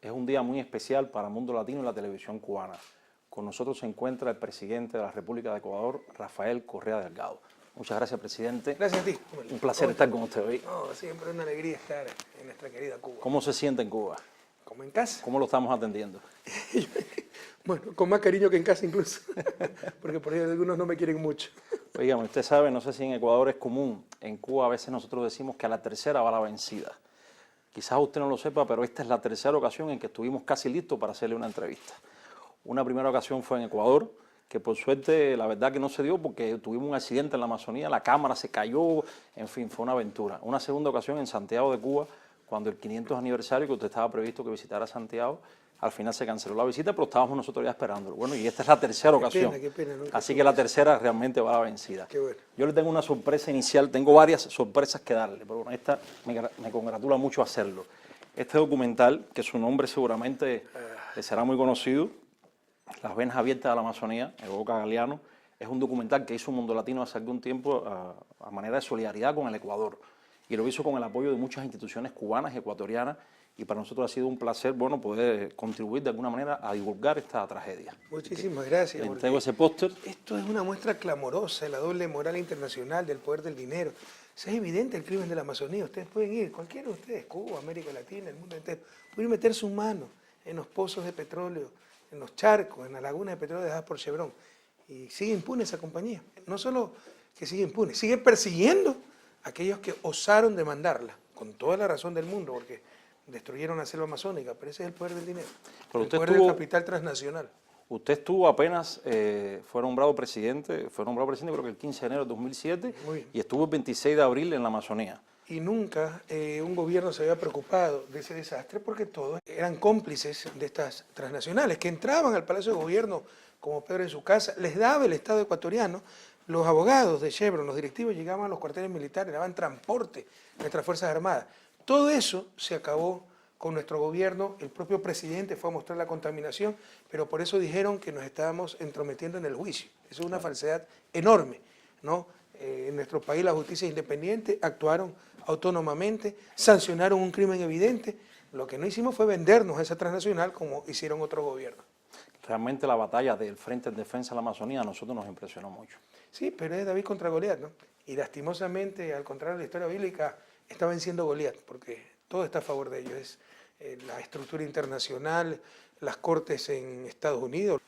es un día muy especial para el mundo latino y la televisión cubana. Con nosotros se encuentra el presidente de la República de Ecuador, Rafael Correa Delgado. Muchas gracias, presidente. Gracias a ti. Un placer estar con usted hoy. No, siempre es una alegría estar en nuestra querida Cuba. ¿Cómo se siente en Cuba? Como en casa. ¿Cómo lo estamos atendiendo? Bueno, con más cariño que en casa incluso, porque por ahí algunos no me quieren mucho. Oigan, usted sabe, no sé si en Ecuador es común, en Cuba a veces nosotros decimos que a la tercera va la vencida. Quizás usted no lo sepa, pero esta es la tercera ocasión en que estuvimos casi listos para hacerle una entrevista. Una primera ocasión fue en Ecuador, que por suerte la verdad que no se dio porque tuvimos un accidente en la Amazonía, la cámara se cayó, en fin, fue una aventura. Una segunda ocasión en Santiago de Cuba, cuando el 500 aniversario, que usted estaba previsto que visitara Santiago, al final se canceló la visita, pero estábamos nosotros ya esperándolo. Bueno, y esta es la tercera ocasión. Qué pena, Así que la tercera realmente va a la vencida. Qué bueno. Yo le tengo una sorpresa inicial, tengo varias sorpresas que darle, pero bueno, esta me congratula mucho hacerlo. Este documental, que su nombre seguramente le será muy conocido, Las venas abiertas de la Amazonía, Evoca Galeano, es un documental que hizo Mundo Latino hace algún tiempo a manera de solidaridad con el Ecuador. Y lo hizo con el apoyo de muchas instituciones cubanas y ecuatorianas, y para nosotros ha sido un placer, bueno, poder contribuir de alguna manera a divulgar esta tragedia. Muchísimas gracias. Le entrego ese póster. Esto es una muestra clamorosa de la doble moral internacional, del poder del dinero. Es evidente el crimen de la Amazonía. Ustedes pueden ir, cualquiera de ustedes, Cuba, América Latina, el mundo entero, pueden meter sus manos en los pozos de petróleo, en los charcos, en la laguna de petróleo dejadas por Chevron. Y sigue impune esa compañía. No solo que sigue impune, sigue persiguiendo a aquellos que osaron demandarla, con toda la razón del mundo, porque destruyeron la selva amazónica, pero ese es el poder del dinero, Pero el poder del capital transnacional. Usted estuvo apenas, fue nombrado presidente creo que el 15 de enero de 2007, y estuvo el 26 de abril en la Amazonía. Y nunca un gobierno se había preocupado de ese desastre porque todos eran cómplices de estas transnacionales que entraban al Palacio de Gobierno como Pedro en su casa, les daba el Estado ecuatoriano, los abogados de Chevron, los directivos llegaban a los cuarteles militares, daban transporte a nuestras Fuerzas Armadas. Todo eso se acabó con nuestro gobierno, el propio presidente fue a mostrar la contaminación, pero por eso dijeron que nos estábamos entrometiendo en el juicio. Eso es una falsedad enorme, ¿no? En nuestro país la justicia es independiente, actuaron autónomamente, sancionaron un crimen evidente. Lo que no hicimos fue vendernos a esa transnacional como hicieron otros gobiernos. Realmente la batalla del Frente en Defensa de la Amazonía a nosotros nos impresionó mucho. Sí, pero es David contra Goliat, ¿no? Y lastimosamente, al contrario de la historia bíblica, está venciendo Goliat, porque todo está a favor de ellos. Es la estructura internacional, las cortes en Estados Unidos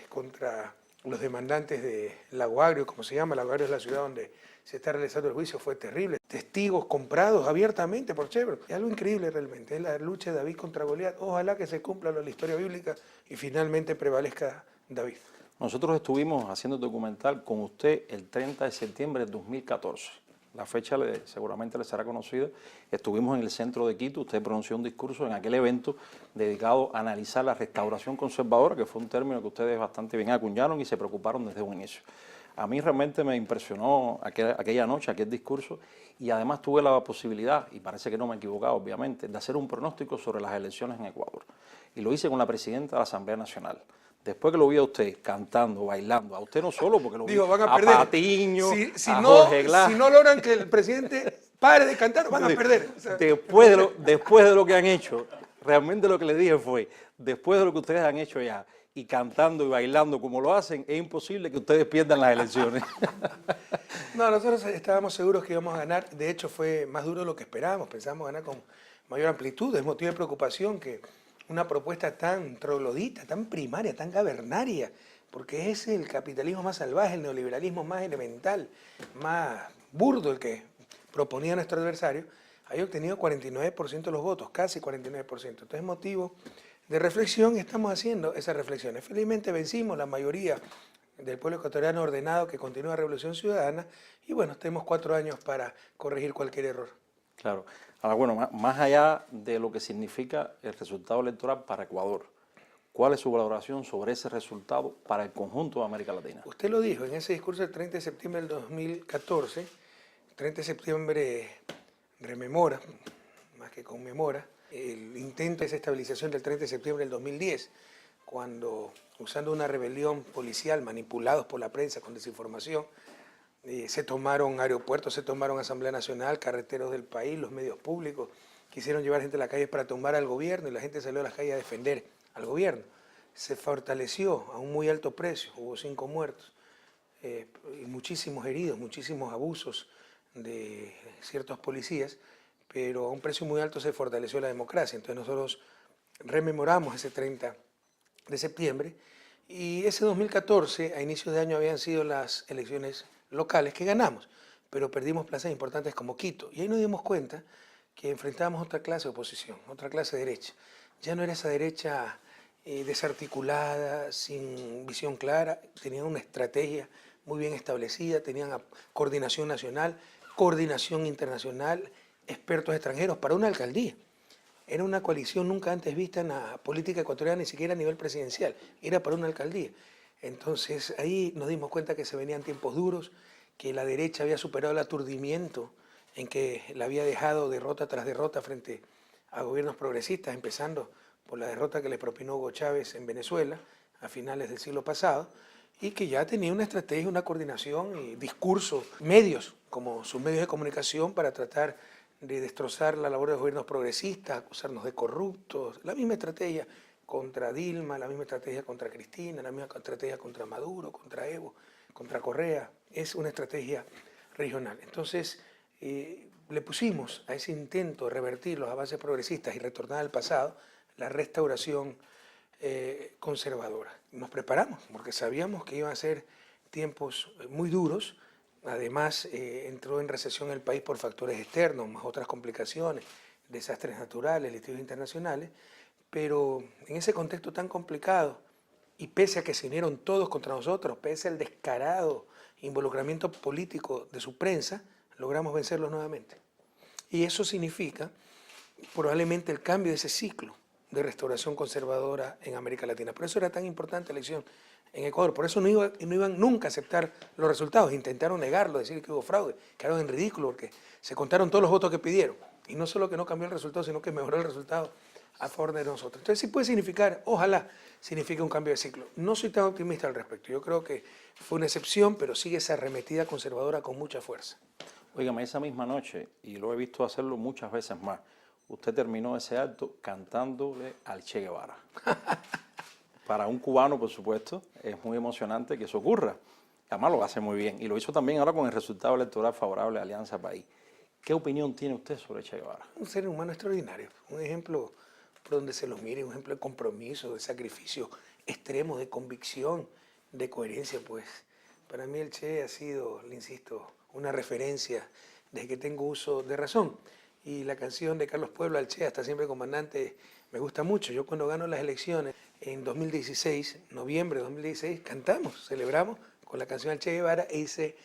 contra los demandantes de Lago Agrio, como se llama. Lago Agrio es la ciudad donde se está realizando el juicio, fue terrible. Testigos comprados abiertamente por Chevron. Es algo increíble realmente, es la lucha de David contra Goliat. Ojalá que se cumpla la historia bíblica y finalmente prevalezca David. Nosotros estuvimos haciendo el documental con usted el 30 de septiembre de 2014. La fecha seguramente le será conocida. Estuvimos en el centro de Quito, usted pronunció un discurso en aquel evento dedicado a analizar la restauración conservadora, que fue un término que ustedes bastante bien acuñaron y se preocuparon desde un inicio. A mí realmente me impresionó aquella noche, aquel discurso, y además tuve la posibilidad, y parece que no me he equivocado obviamente, de hacer un pronóstico sobre las elecciones en Ecuador. Y lo hice con la presidenta de la Asamblea Nacional. Después que lo vi a usted cantando, bailando, a usted no solo, porque lo vi van a perder. Patiño, a Jorge Glass. Si no logran que el presidente pare de cantar, van a perder. O sea, después de lo que han hecho, realmente lo que le dije fue, después de lo que ustedes han hecho ya, y cantando y bailando como lo hacen, es imposible que ustedes pierdan las elecciones. No, nosotros estábamos seguros que íbamos a ganar. De hecho, fue más duro de lo que esperábamos. Pensábamos ganar con mayor amplitud. Es motivo de preocupación que una propuesta tan troglodita, tan primaria, tan cavernaria, porque es el capitalismo más salvaje, el neoliberalismo más elemental, más burdo el que proponía nuestro adversario, haya obtenido 49% de los votos, casi 49%. Entonces es motivo de reflexión y estamos haciendo esas reflexiones. Felizmente vencimos la mayoría del pueblo ecuatoriano ordenado que continúa la Revolución Ciudadana y bueno, tenemos 4 años para corregir cualquier error. Claro. Ahora, bueno, más allá de lo que significa el resultado electoral para Ecuador, ¿cuál es su valoración sobre ese resultado para el conjunto de América Latina? Usted lo dijo en ese discurso del 30 de septiembre del 2014, el 30 de septiembre rememora, más que conmemora, el intento de desestabilización del 30 de septiembre del 2010, cuando, usando una rebelión policial, manipulados por la prensa con desinformación, se tomaron aeropuertos, se tomaron Asamblea Nacional, carreteros del país, los medios públicos, quisieron llevar gente a la calle para tumbar al gobierno y la gente salió a las calles a defender al gobierno. Se fortaleció a un muy alto precio, hubo 5 muertos, y muchísimos heridos, muchísimos abusos de ciertos policías, pero a un precio muy alto se fortaleció la democracia. Entonces nosotros rememoramos ese 30 de septiembre y ese 2014, a inicios de año, habían sido las elecciones locales que ganamos, pero perdimos plazas importantes como Quito. Y ahí nos dimos cuenta que enfrentábamos otra clase de oposición, otra clase de derecha. Ya no era esa derecha desarticulada, sin visión clara, tenían una estrategia muy bien establecida, tenían coordinación nacional, coordinación internacional, expertos extranjeros para una alcaldía. Era una coalición nunca antes vista en la política ecuatoriana, ni siquiera a nivel presidencial, era para una alcaldía. Entonces ahí nos dimos cuenta que se venían tiempos duros, que la derecha había superado el aturdimiento en que la había dejado derrota tras derrota frente a gobiernos progresistas, empezando por la derrota que le propinó Hugo Chávez en Venezuela a finales del siglo pasado, y que ya tenía una estrategia, una coordinación y discursos, medios, como sus medios de comunicación para tratar de destrozar la labor de los gobiernos progresistas, acusarnos de corruptos, la misma estrategia contra Dilma, la misma estrategia contra Cristina, la misma estrategia contra Maduro, contra Evo, contra Correa, es una estrategia regional. Entonces, le pusimos a ese intento de revertir los avances progresistas y retornar al pasado la restauración conservadora. Nos preparamos porque sabíamos que iban a ser tiempos muy duros. Además, entró en recesión el país por factores externos, más otras complicaciones, desastres naturales, litigios internacionales, pero en ese contexto tan complicado, y pese a que se unieron todos contra nosotros, pese al descarado involucramiento político de su prensa, logramos vencerlos nuevamente. Y eso significa probablemente el cambio de ese ciclo de restauración conservadora en América Latina. Por eso era tan importante la elección en Ecuador. Por eso no iban nunca a aceptar los resultados. Intentaron negarlo, decir que hubo fraude. Quedaron en ridículo porque se contaron todos los votos que pidieron. Y no solo que no cambió el resultado, sino que mejoró el resultado a favor de nosotros. Entonces sí puede significar, ojalá, signifique un cambio de ciclo. No soy tan optimista al respecto. Yo creo que fue una excepción, pero sigue esa arremetida conservadora con mucha fuerza. Óigame, esa misma noche, y lo he visto hacerlo muchas veces más, usted terminó ese acto cantándole al Che Guevara. Para un cubano, por supuesto, es muy emocionante que eso ocurra. Además lo hace muy bien. Y lo hizo también ahora con el resultado electoral favorable a Alianza País. ¿Qué opinión tiene usted sobre Che Guevara? Un ser humano extraordinario, un ejemplo por donde se los mire, un ejemplo de compromiso, de sacrificio extremo, de convicción, de coherencia. Pues para mí el Che ha sido, le insisto, una referencia desde que tengo uso de razón. Y la canción de Carlos Pueblo, al Che, hasta siempre comandante, me gusta mucho. Yo cuando gano las elecciones en 2016, noviembre de 2016, cantamos, celebramos con la canción al Che Guevara y se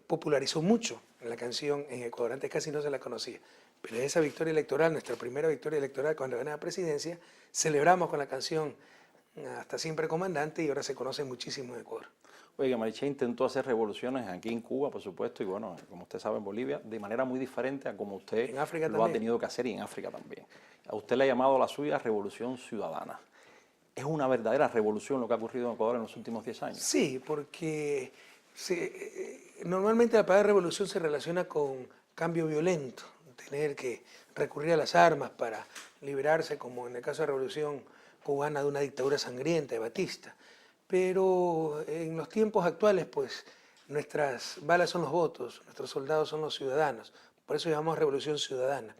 popularizó mucho la canción en Ecuador. Antes casi no se la conocía. Pero esa victoria electoral, nuestra primera victoria electoral cuando gané la presidencia, celebramos con la canción Hasta siempre comandante y ahora se conoce muchísimo en Ecuador. Oiga, el Che intentó hacer revoluciones aquí en Cuba, por supuesto, y bueno, como usted sabe, en Bolivia, de manera muy diferente a como usted en África lo también ha tenido que hacer y en África también. A usted le ha llamado a la suya Revolución Ciudadana. ¿Es una verdadera revolución lo que ha ocurrido en Ecuador en los últimos 10 años? Sí, porque normalmente la palabra revolución se relaciona con cambio violento, tener que recurrir a las armas para liberarse, como en el caso de la Revolución Cubana, de una dictadura sangrienta de Batista. Pero en los tiempos actuales, pues, nuestras balas son los votos, nuestros soldados son los ciudadanos. Por eso llamamos revolución ciudadana,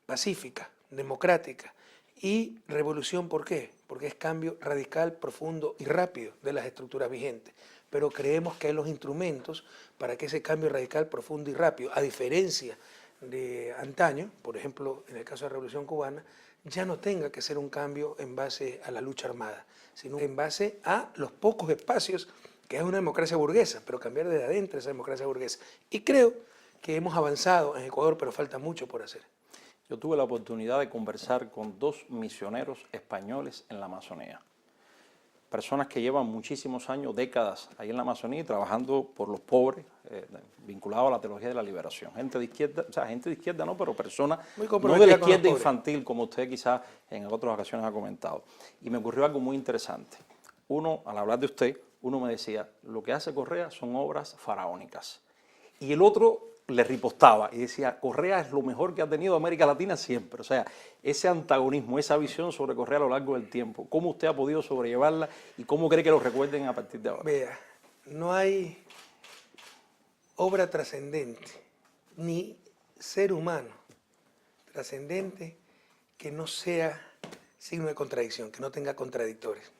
pacífica, democrática. Y revolución, ¿por qué? Porque es cambio radical, profundo y rápido de las estructuras vigentes. Pero creemos que hay los instrumentos para que ese cambio radical, profundo y rápido, a diferencia de antaño, por ejemplo, en el caso de la Revolución Cubana, ya no tenga que ser un cambio en base a la lucha armada, sino en base a los pocos espacios que es una democracia burguesa, pero cambiar desde adentro esa democracia burguesa. Y creo que hemos avanzado en Ecuador, pero falta mucho por hacer. Yo tuve la oportunidad de conversar con 2 misioneros españoles en la Amazonía. Personas que llevan muchísimos años, décadas ahí en la Amazonía trabajando por los pobres, vinculados a la teología de la liberación. Gente de izquierda, o sea, gente de izquierda no, pero personas no de la izquierda infantil, como usted quizás en otras ocasiones ha comentado. Y me ocurrió algo muy interesante. Uno, al hablar de usted, uno me decía, lo que hace Correa son obras faraónicas. Y el otro le ripostaba y decía, Correa es lo mejor que ha tenido América Latina siempre. O sea, ese antagonismo, esa visión sobre Correa a lo largo del tiempo, ¿cómo usted ha podido sobrellevarla y cómo cree que lo recuerden a partir de ahora? Vea, no hay obra trascendente, ni ser humano trascendente que no sea signo de contradicción, que no tenga contradictores.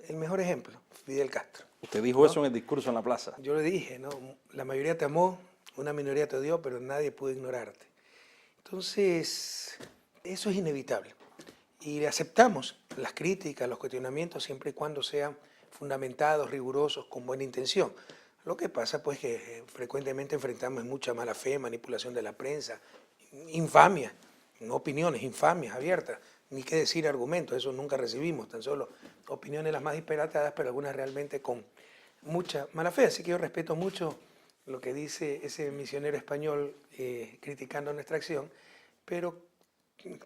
El mejor ejemplo, Fidel Castro. Usted dijo eso en el discurso en la plaza. Yo le dije, ¿no? La mayoría te amó, una minoría te odió, pero nadie pudo ignorarte. Entonces, eso es inevitable. Y aceptamos las críticas, los cuestionamientos, siempre y cuando sean fundamentados, rigurosos, con buena intención. Lo que pasa, pues, que frecuentemente enfrentamos mucha mala fe, manipulación de la prensa, infamia, no opiniones, infamias abiertas, ni qué decir argumentos, eso nunca recibimos, tan solo opiniones las más disparatadas, pero algunas realmente con mucha mala fe. Así que yo respeto mucho lo que dice ese misionero español criticando nuestra acción, pero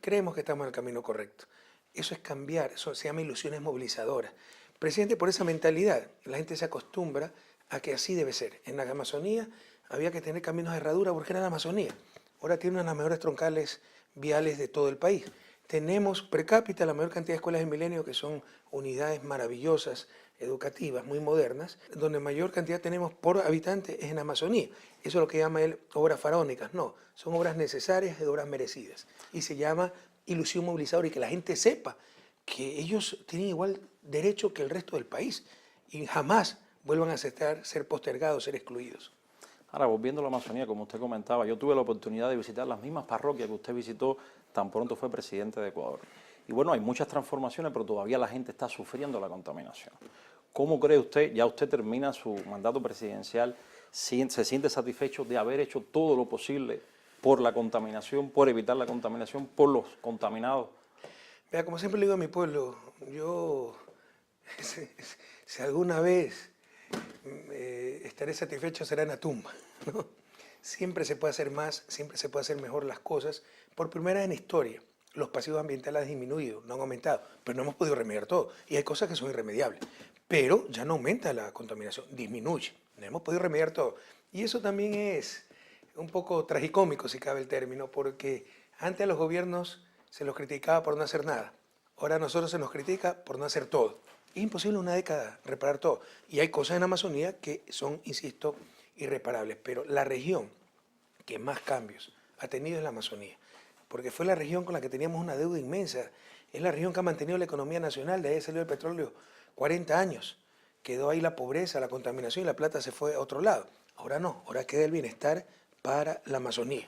creemos que estamos en el camino correcto. Eso es cambiar, eso se llama ilusiones movilizadoras. Presidente, por esa mentalidad, la gente se acostumbra a que así debe ser. En la Amazonía había que tener caminos de herradura porque era la Amazonía. Ahora tiene una de las mejores troncales viales de todo el país. Tenemos per cápita la mayor cantidad de escuelas de milenio, que son unidades maravillosas, educativas, muy modernas, donde mayor cantidad tenemos por habitante es en Amazonía. Eso es lo que llama él obras faraónicas. No, son obras necesarias y obras merecidas. Y se llama ilusión movilizadora, y que la gente sepa que ellos tienen igual derecho que el resto del país y jamás vuelvan a aceptar ser postergados, ser excluidos. Ahora, volviendo a la Amazonía, como usted comentaba, yo tuve la oportunidad de visitar las mismas parroquias que usted visitó tan pronto fue presidente de Ecuador. Y bueno, hay muchas transformaciones, pero todavía la gente está sufriendo la contaminación. ¿Cómo cree usted, ya usted termina su mandato presidencial, se siente satisfecho de haber hecho todo lo posible por la contaminación, por evitar la contaminación, por los contaminados? Vea, como siempre le digo a mi pueblo, si alguna vez estaré satisfecho será en la tumba, ¿no? Siempre se puede hacer más, siempre se puede hacer mejor las cosas. Por primera vez en historia, los pasivos ambientales han disminuido, no han aumentado, pero no hemos podido remediar todo. Y hay cosas que son irremediables. Pero ya no aumenta la contaminación, disminuye. No hemos podido remediar todo. Y eso también es un poco tragicómico, si cabe el término, porque antes a los gobiernos se los criticaba por no hacer nada. Ahora a nosotros se nos critica por no hacer todo. Es imposible en una década reparar todo. Y hay cosas en Amazonía que son, insisto, irreparables. Pero la región que más cambios ha tenido es la Amazonía. Porque fue la región con la que teníamos una deuda inmensa. Es la región que ha mantenido la economía nacional. De ahí salió el petróleo 40 años. Quedó ahí la pobreza, la contaminación y la plata se fue a otro lado. Ahora no, ahora queda el bienestar para la Amazonía.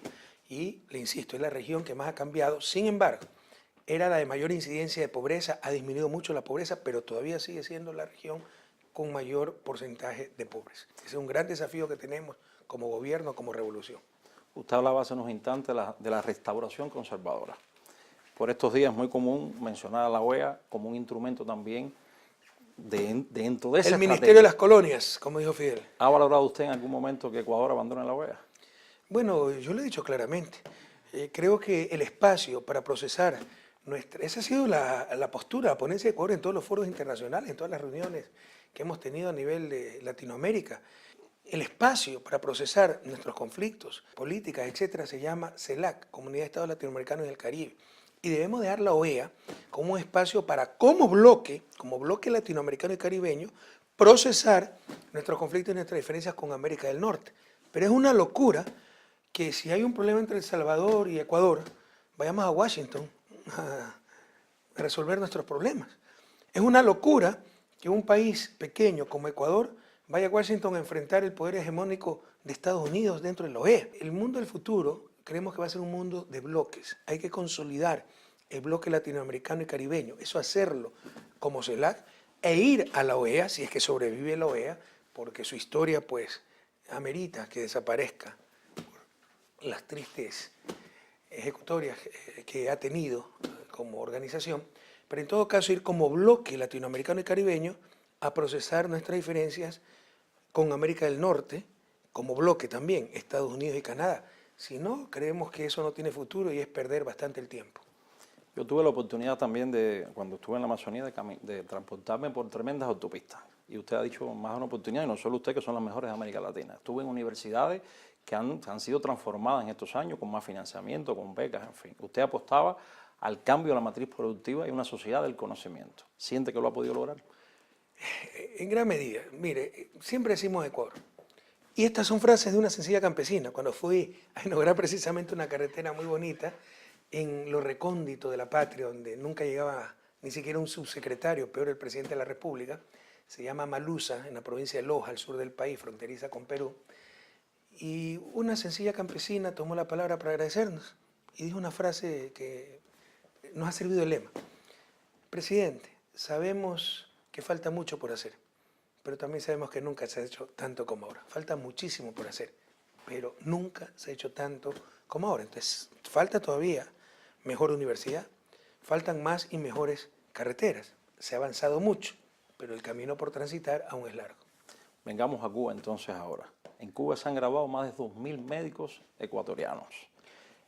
Y, le insisto, es la región que más ha cambiado. Sin embargo, era la de mayor incidencia de pobreza, ha disminuido mucho la pobreza, pero todavía sigue siendo la región con mayor porcentaje de pobres. Ese es un gran desafío que tenemos como gobierno, como revolución. Usted hablaba hace unos instantes de la restauración conservadora. Por estos días es muy común mencionar a la OEA como un instrumento también dentro de esa El Ministerio de las Colonias, como dijo Fidel. ¿Ha valorado usted en algún momento que Ecuador abandone la OEA? Bueno, yo lo he dicho claramente. Creo que el espacio para procesar esa ha sido la postura, la ponencia de Ecuador en todos los foros internacionales, en todas las reuniones que hemos tenido a nivel de Latinoamérica. El espacio para procesar nuestros conflictos, políticas, etcétera, se llama CELAC, Comunidad de Estados Latinoamericanos y del Caribe. Y debemos dejar la OEA como un espacio para, como bloque latinoamericano y caribeño, procesar nuestros conflictos y nuestras diferencias con América del Norte. Pero es una locura que si hay un problema entre El Salvador y Ecuador, vayamos a Washington a resolver nuestros problemas. Es una locura que un país pequeño como Ecuador vaya a Washington a enfrentar el poder hegemónico de Estados Unidos dentro de la OEA. El mundo del futuro creemos que va a ser un mundo de bloques. Hay que consolidar el bloque latinoamericano y caribeño, eso hacerlo como CELAC, e ir a la OEA, si es que sobrevive la OEA, porque su historia pues amerita que desaparezca por las tristes ejecutorias que ha tenido como organización, pero en todo caso ir como bloque latinoamericano y caribeño a procesar nuestras diferencias con América del Norte, como bloque también, Estados Unidos y Canadá. Si no, creemos que eso no tiene futuro y es perder bastante el tiempo. Yo tuve la oportunidad también cuando estuve en la Amazonía, de transportarme por tremendas autopistas. Y usted ha dicho más de una oportunidad, y no solo usted, que son las mejores de América Latina. Estuve en universidades que han sido transformadas en estos años con más financiamiento, con becas, en fin. Usted apostaba al cambio de la matriz productiva y una sociedad del conocimiento. ¿Siente que lo ha podido lograr? En gran medida. Mire, siempre decimos Ecuador. Y estas son frases de una sencilla campesina. Cuando fui a inaugurar precisamente una carretera muy bonita en lo recóndito de la patria, donde nunca llegaba ni siquiera un subsecretario, peor el presidente de la República, se llama Malusa, en la provincia de Loja, al sur del país, fronteriza con Perú. Y una sencilla campesina tomó la palabra para agradecernos y dijo una frase que nos ha servido de lema. Presidente, sabemos que falta mucho por hacer, pero también sabemos que nunca se ha hecho tanto como ahora. Falta muchísimo por hacer, pero nunca se ha hecho tanto como ahora. Entonces, falta todavía mejor universidad, faltan más y mejores carreteras. Se ha avanzado mucho, pero el camino por transitar aún es largo. Vengamos a Cuba entonces ahora. En Cuba se han grabado más de 2.000 médicos ecuatorianos.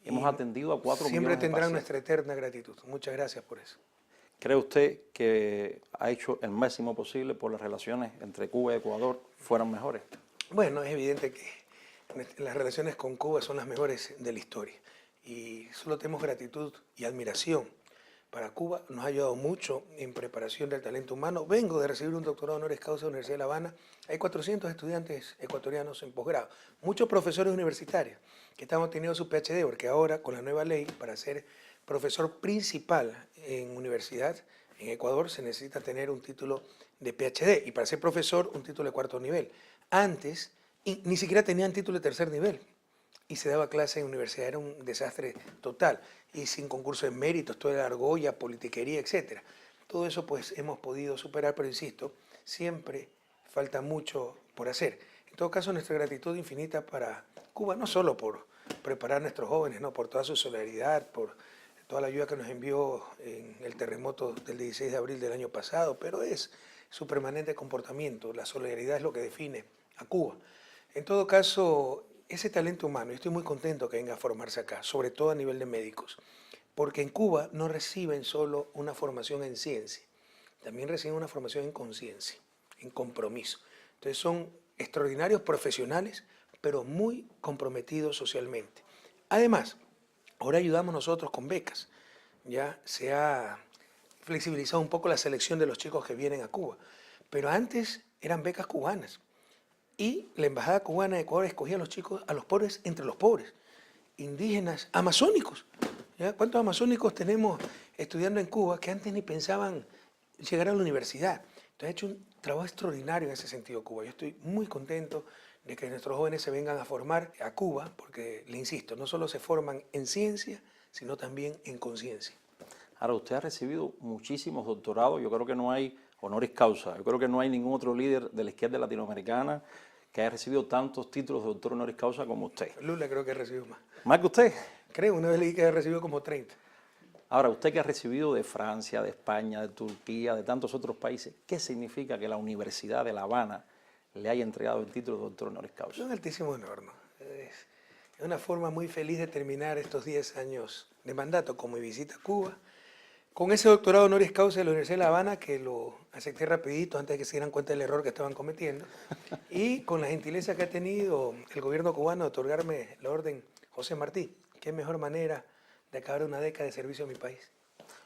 Hemos atendido a 4 millones de Siempre tendrán pacientes. nuestra eterna gratitud. Muchas gracias por eso. ¿Cree usted que ha hecho el máximo posible por las relaciones entre Cuba y Ecuador fueran mejores? Bueno, es evidente que las relaciones con Cuba son las mejores de la historia y solo tenemos gratitud y admiración para Cuba. Nos ha ayudado mucho en preparación del talento humano. Vengo de recibir un doctorado honoris causa de la Universidad de La Habana. Hay 400 estudiantes ecuatorianos en posgrado, muchos profesores universitarios que están obteniendo su PhD, porque ahora con la nueva ley para ser profesor principal en universidad en Ecuador se necesita tener un título de PhD y para ser profesor un título de 4º nivel. Antes ni siquiera tenían título de 3er nivel y se daba clase en universidad, era un desastre total y sin concurso de méritos, toda la argolla, politiquería, etc. Todo eso pues hemos podido superar, pero insisto, siempre falta mucho por hacer. En todo caso, nuestra gratitud infinita para Cuba, no solo por preparar a nuestros jóvenes, no, por toda su solidaridad, por toda la ayuda que nos envió en el terremoto del 16 de abril del año pasado, pero es su permanente comportamiento. La solidaridad es lo que define a Cuba. En todo caso, ese talento humano, yo estoy muy contento que venga a formarse acá, sobre todo a nivel de médicos, porque en Cuba no reciben solo una formación en ciencia, también reciben una formación en conciencia, en compromiso. Entonces son extraordinarios profesionales, pero muy comprometidos socialmente. Además, ahora ayudamos nosotros con becas. Ya se ha flexibilizado un poco la selección de los chicos que vienen a Cuba, pero antes eran becas cubanas. Y la embajada cubana de Ecuador escogía a los chicos, a los pobres, entre los pobres, indígenas, amazónicos. ¿Ya? ¿Cuántos amazónicos tenemos estudiando en Cuba que antes ni pensaban llegar a la universidad? Entonces ha hecho un trabajo extraordinario en ese sentido Cuba. Yo estoy muy contento de que nuestros jóvenes se vengan a formar a Cuba, porque, le insisto, no solo se forman en ciencia, sino también en conciencia. Ahora, usted ha recibido muchísimos doctorados, yo creo que no hay honoris causa, yo creo que no hay ningún otro líder de la izquierda latinoamericana que haya recibido tantos títulos de doctor honoris causa como usted. Lula creo que recibió más. ¿Más que usted? Creo, una vez leí que ha recibido como 30. Ahora, usted que ha recibido de Francia, de España, de Turquía, de tantos otros países, ¿qué significa que la Universidad de La Habana le haya entregado el título de doctor honoris causa? Es un altísimo honor, ¿no? Es una forma muy feliz de terminar estos 10 años de mandato con mi visita a Cuba, con ese doctorado honoris causa de la Universidad de La Habana, que lo acepté rapidito antes de que se dieran cuenta del error que estaban cometiendo, y con la gentileza que ha tenido el gobierno cubano de otorgarme la orden José Martí. Qué mejor manera de acabar una década de servicio a mi país.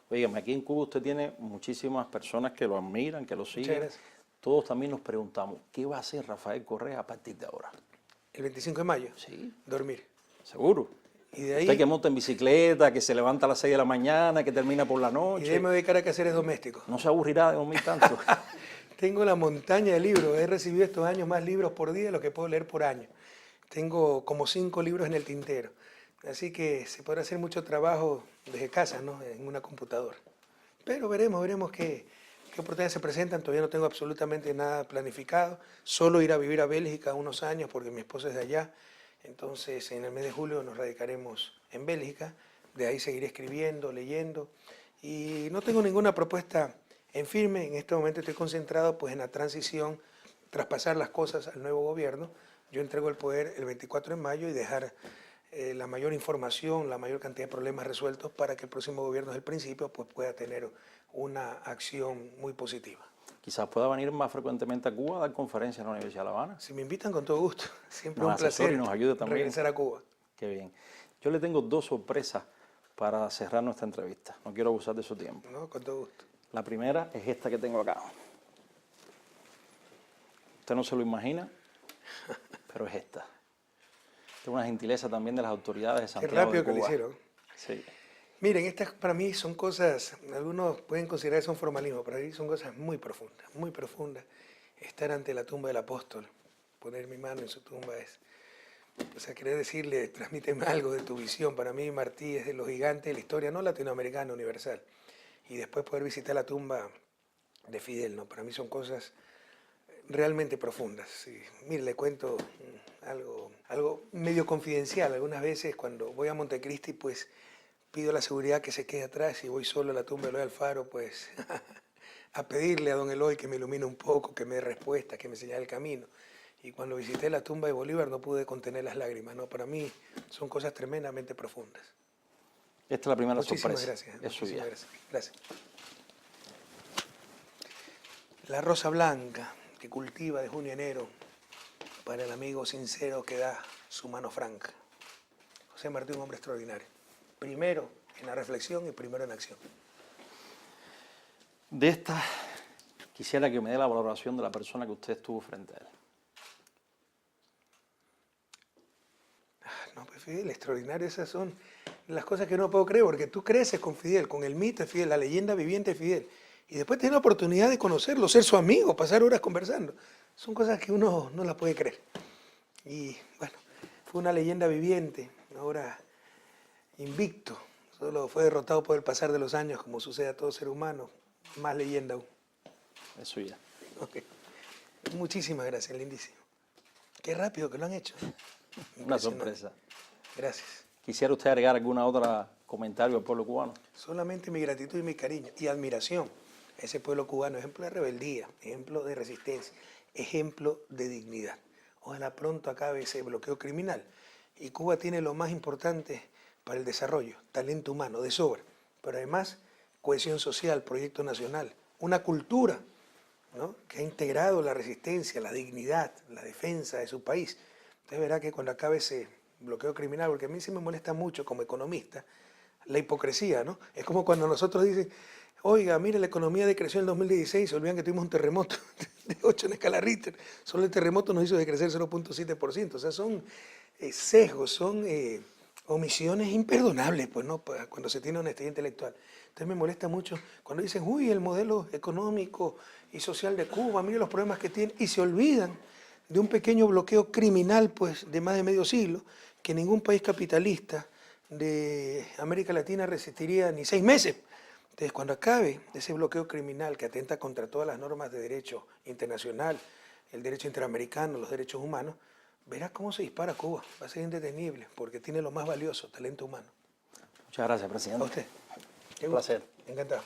Oígame, aquí en Cuba usted tiene muchísimas personas que lo admiran, que lo siguen. gracias. Todos también nos preguntamos, ¿qué va a hacer Rafael Correa a partir de ahora? El 25 de mayo, Sí, dormir. seguro. Y de ahí, Usted que monta en bicicleta, que se levanta a las 6 de la mañana, que termina por la y noche. de ahí me voy a dedicar a quehaceres domésticos. No se aburrirá de dormir tanto. Tengo la montaña de libros. He recibido estos años más libros por día de lo que puedo leer por año. Tengo como 5 libros en el tintero. Así que se podrá hacer mucho trabajo desde casa, ¿no? En una computadora. Pero veremos qué oportunidades se presentan. Todavía no tengo absolutamente nada planificado. Solo ir a vivir a Bélgica unos años porque mi esposa es de allá. Entonces, en el mes de julio nos radicaremos en Bélgica. De ahí seguiré escribiendo, leyendo. Y no tengo ninguna propuesta en firme. En este momento estoy concentrado pues, en la transición, traspasar las cosas al nuevo gobierno. Yo entrego el poder el 24 de mayo y dejar la mayor información, la mayor cantidad de problemas resueltos para que el próximo gobierno desde el principio pues, pueda tener una acción muy positiva. quizás pueda venir más frecuentemente a Cuba a dar conferencias en la Universidad de La Habana. Si me invitan, con todo gusto. Siempre Nos un asesore placer y nos ayude también. regresar a Cuba. Qué bien. Yo le tengo 2 sorpresas para cerrar nuestra entrevista. No quiero abusar de su tiempo. No, con todo gusto. La primera es esta que tengo acá. Usted no se lo imagina, pero es esta. Es una gentileza también de las autoridades de Qué Santiago rápido de que lo Cuba. hicieron. Sí. Miren, estas para mí son cosas, algunos pueden considerar que son formalismo, para mí son cosas muy profundas, muy profundas. Estar ante la tumba del apóstol, poner mi mano en su tumba es, o sea, querer decirle, transmíteme algo de tu visión. Para mí Martí es de los gigantes de la historia, no latinoamericana, universal. Y después poder visitar la tumba de Fidel, ¿no? Para mí son cosas realmente profundas. Sí. Mire, le cuento algo medio confidencial. Algunas veces cuando voy a Montecristi, pues pido la seguridad que se quede atrás y voy solo a la tumba de Eloy Alfaro, pues a pedirle a don Eloy que me ilumine un poco, que me dé respuestas, que me señale el camino. Y cuando visité la tumba de Bolívar no pude contener las lágrimas, ¿no? Para mí son cosas tremendamente profundas. Esta es la primera Muchísimas sorpresa. gracias. Es suya. Muchísimas gracias. Gracias. La rosa blanca que cultiva de junio a enero para el amigo sincero que da su mano franca. José Martí, un hombre extraordinario. Primero en la reflexión y primero en acción. De esta, quisiera que me dé la valoración de la persona que usted estuvo frente a él. No, pues Fidel, extraordinario, esas son las cosas que no puedo creer, porque tú creces con Fidel, con el mito de Fidel, la leyenda viviente de Fidel, y después tienes la oportunidad de conocerlo, ser su amigo, pasar horas conversando. Son cosas que uno no las puede creer. Y bueno, fue una leyenda viviente, ahora invicto, solo fue derrotado por el pasar de los años, como sucede a todo ser humano, más leyenda aún. Es suya. Okay. Muchísimas gracias, lindísimo. Qué rápido que lo han hecho. Una sorpresa. Gracias. ¿Quisiera usted agregar alguna otra comentario al pueblo cubano? Solamente mi gratitud y mi cariño y admiración a ese pueblo cubano, ejemplo de rebeldía, ejemplo de resistencia, ejemplo de dignidad. Ojalá pronto acabe ese bloqueo criminal. Y Cuba tiene lo más importante para el desarrollo, talento humano, de sobra, pero además cohesión social, proyecto nacional, una cultura, ¿no?, que ha integrado la resistencia, la dignidad, la defensa de su país. Usted verá que cuando acabe ese bloqueo criminal, porque a mí sí me molesta mucho como economista, la hipocresía, ¿no? Es como cuando nosotros dicen, oiga, mire, la economía decreció en el 2016, se olvidan que tuvimos un terremoto de 8 en escala Richter. Solo el terremoto nos hizo decrecer 0.7%. O sea, son sesgos, son omisiones imperdonables, pues, ¿no?, cuando se tiene honestidad intelectual. Entonces me molesta mucho cuando dicen, uy, el modelo económico y social de Cuba, mire los problemas que tiene, y se olvidan de un pequeño bloqueo criminal, pues, de más de medio siglo, que ningún país capitalista de América Latina resistiría ni 6 meses. Entonces, cuando acabe ese bloqueo criminal que atenta contra todas las normas de derecho internacional, el derecho interamericano, los derechos humanos, verá cómo se dispara Cuba. Va a ser indetenible, porque tiene lo más valioso, talento humano. Muchas gracias, presidente. A usted. Un placer. Encantado.